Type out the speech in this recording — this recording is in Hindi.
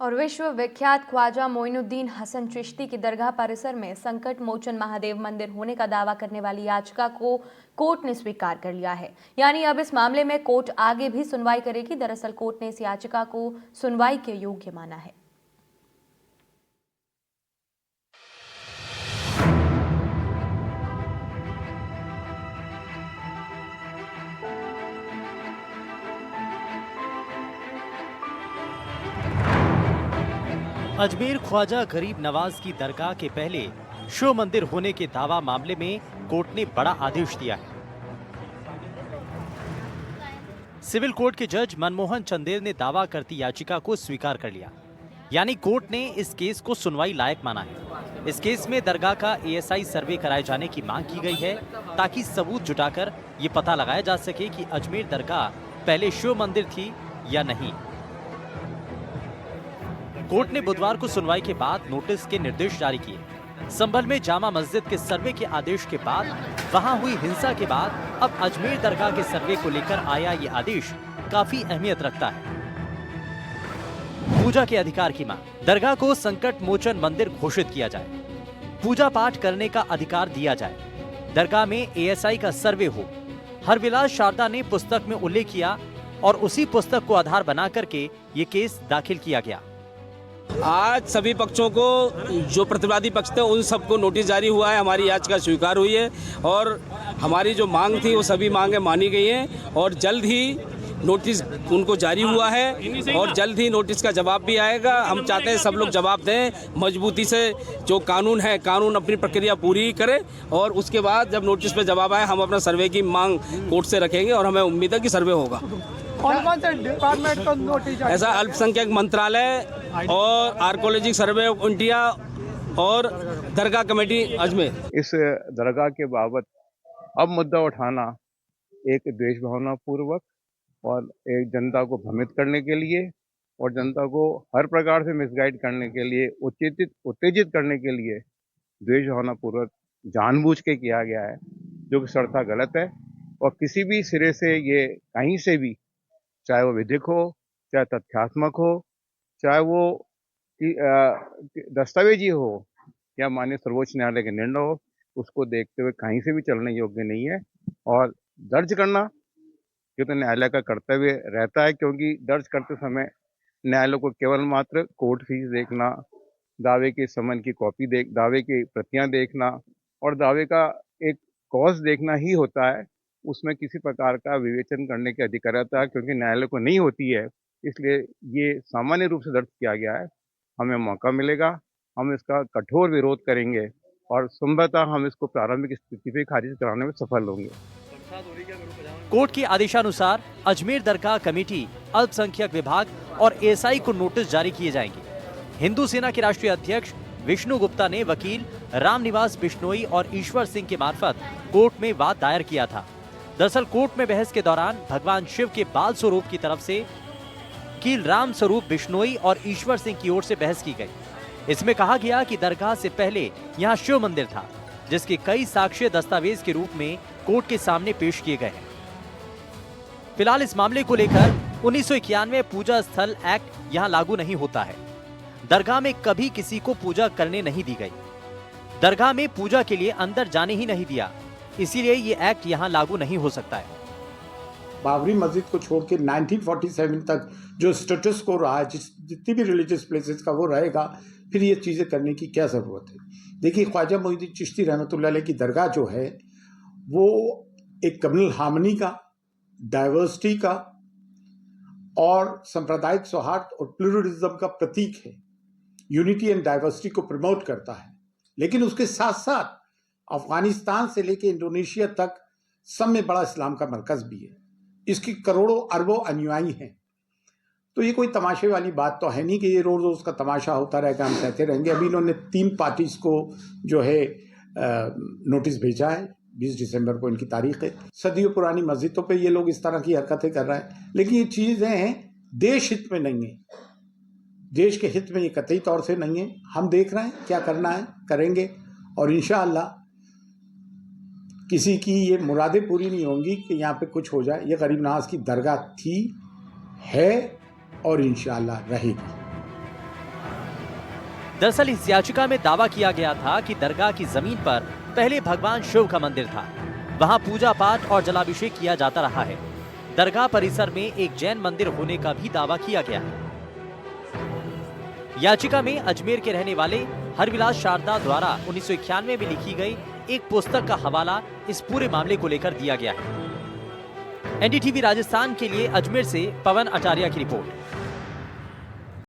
और विश्व विख्यात ख्वाजा मोइनुद्दीन हसन चिश्ती की दरगाह परिसर में संकट मोचन महादेव मंदिर होने का दावा करने वाली याचिका को कोर्ट ने स्वीकार कर लिया है। यानी अब इस मामले में कोर्ट आगे भी सुनवाई करेगी। दरअसल कोर्ट ने इस याचिका को सुनवाई के योग्य माना है। अजमेर ख्वाजा गरीब नवाज की दरगाह के पहले शिव मंदिर होने के दावा मामले में कोर्ट ने बड़ा आदेश दिया है। सिविल कोर्ट के जज मनमोहन चंदेल ने दावा करती याचिका को स्वीकार कर लिया। यानी कोर्ट ने इस केस को सुनवाई लायक माना है। इस केस में दरगाह का एएसआई सर्वे कराए जाने की मांग की गई है ताकि सबूत जुटाकर ये पता लगाया जा सके कि अजमेर दरगाह पहले शिव मंदिर थी या नहीं। कोर्ट ने बुधवार को सुनवाई के बाद नोटिस के निर्देश जारी किए। संभल में जामा मस्जिद के सर्वे के आदेश के बाद वहां हुई हिंसा के बाद अब अजमेर दरगाह के सर्वे को लेकर आया ये आदेश काफी अहमियत रखता है। पूजा के अधिकार की मांग, दरगाह को संकट मोचन मंदिर घोषित किया जाए, पूजा पाठ करने का अधिकार दिया जाए, दरगाह में एएसआई का सर्वे हो। हरविलास शारदा ने पुस्तक में उल्लेख किया और उसी पुस्तक को आधार बना करके ये केस दाखिल किया गया। आज सभी पक्षों को, जो प्रतिवादी पक्ष थे उन सबको नोटिस जारी हुआ है। हमारी याचिका स्वीकार हुई है और हमारी जो मांग थी वो सभी मांगें मानी गई हैं और जल्द ही नोटिस उनको जारी हुआ है और जल्द ही नोटिस का जवाब भी आएगा। हम चाहते हैं सब लोग जवाब दें मजबूती से। जो कानून है, कानून अपनी प्रक्रिया पूरी करे और उसके बाद जब नोटिस पे जवाब आए हम अपना सर्वे की मांग कोर्ट से रखेंगे और हमें उम्मीद है कि सर्वे होगा। कौन से डिपार्टमेंट को नोटिस? ऐसा अल्पसंख्यक मंत्रालय और आर्कोलॉजिक सर्वे ऑफ इंडिया और दरगाह कमेटी अजमेर। इस दरगाह के बाबत अब मुद्दा उठाना एक द्वेष भावना पूर्वक और एक जनता को भ्रमित करने के लिए और जनता को हर प्रकार से मिसगाइड करने के लिए, उत्तेजित करने के लिए द्वेष भावना पूर्वक जानबूझ के किया गया है, जो कि सर्वथा गलत है। और किसी भी सिरे से ये कहीं से भी, चाहे वो विधिक हो, चाहे तथ्यात्मक हो, चाहे वो दस्तावेजी हो या माननीय सर्वोच्च न्यायालय के निर्णय हो, उसको देखते हुए कहीं से भी चलने योग्य नहीं है। और दर्ज करना ये तो न्यायालय का कर्तव्य रहता है, क्योंकि दर्ज करते समय न्यायालय को केवल मात्र कोर्ट फीस देखना, दावे के समन की कॉपी दावे की प्रतियां देखना और दावे का एक कॉज देखना ही होता है। उसमें किसी प्रकार का विवेचन करने की अधिकारिता क्योंकि न्यायालय को नहीं होती है, इसलिए ये सामान्य रूप से दर्ज किया गया है। हमें मौका मिलेगा, हम इसका कठोर विरोध करेंगे और संभवतः हम इसको प्रारंभिक स्थिति पे खारिज कराने में सफल होंगे। कोर्ट के आदेशानुसार अजमेर दरगाह कमेटी, अल्पसंख्यक विभाग और एएसआई को नोटिस जारी किए जाएंगे। हिंदू सेना के राष्ट्रीय अध्यक्ष विष्णु गुप्ता ने वकील रामनिवास बिश्नोई और ईश्वर सिंह के मार्फत कोर्ट में वाद दायर किया था। दरअसल कोर्ट में बहस के दौरान भगवान शिव के बाल स्वरूप की तरफ से वकील राम स्वरूप बिश्नोई और ईश्वर सिंह की ओर से बहस की गई। इसमें कहा गया कि दरगाह से पहले यहाँ शिव मंदिर था, जिसके कई साक्ष्य दस्तावेज के रूप में कोर्ट के सामने पेश किए गए हैं। फिलहाल इस मामले को लेकर 1991 पूजा स्थल एक्ट यहाँ लागू नहीं होता है। दरगाह में कभी किसी को पूजा करने नहीं दी गई। दरगाह में पूजा के लिए अंदर जाने ही नहीं दिया, इसीलिए ये एक्ट यहाँ लागू नहीं हो सकता है। बाबरी मस्जिद को छोड़ के 1947 तक जो स्टेटस को रहा है, जितनी भी रिलीजियस प्लेसेस का वो रहेगा, फिर ये चीज़ें करने की क्या ज़रूरत है? देखिए, ख्वाजा मोइनुद्दीन चिश्ती रहमतुल्लाह अलैह की दरगाह जो है वो एक कम्युनल हार्मनी का, डाइवर्सिटी का और सांप्रदायिक सौहार्द और प्लूरलिज्म का प्रतीक है। यूनिटी एंड डाइवर्सिटी को प्रमोट करता है, लेकिन उसके साथ साथ अफगानिस्तान से लेकर इंडोनेशिया तक सब में बड़ा इस्लाम का मरकज भी है। इसकी करोड़ों अरबों अनुयायी हैं। तो ये कोई तमाशे वाली बात तो है नहीं कि ये रोज रोज का तमाशा होता रहेगा, हम कहते रहेंगे। अभी इन्होंने 3 पार्टीज को जो है नोटिस भेजा है, 20 दिसंबर को इनकी तारीख है। सदियों पुरानी मस्जिदों पे ये लोग इस तरह की हरकतें कर रहे हैं, लेकिन ये चीज़ें हैं देश हित में नहीं है, देश के हित में ये कतई तौर से नहीं है। हम देख रहे हैं क्या करना है, करेंगे और इंशाअल्लाह किसी की ये मुरादें पूरी नहीं होंगी कि यहाँ पे कुछ हो जाए। ये गरीब नवाज की दरगाह थी, है और इंशाअल्लाह रहेगी। दरअसल इस याचिका में दावा किया गया था कि दरगाह की जमीन पर पहले भगवान शिव का मंदिर था। वहां पूजा पाठ और जलाभिषेक किया जाता रहा है। दरगाह परिसर में एक जैन मंदिर होने का भी दावा किया गया है। याचिका में अजमेर के रहने वाले हरविलास शारदा द्वारा 1991 में लिखी गई एक पुस्तक का हवाला इस पूरे मामले को लेकर दिया गया है। एनडीटीवी राजस्थान के लिए अजमेर से पवन आचार्य की रिपोर्ट।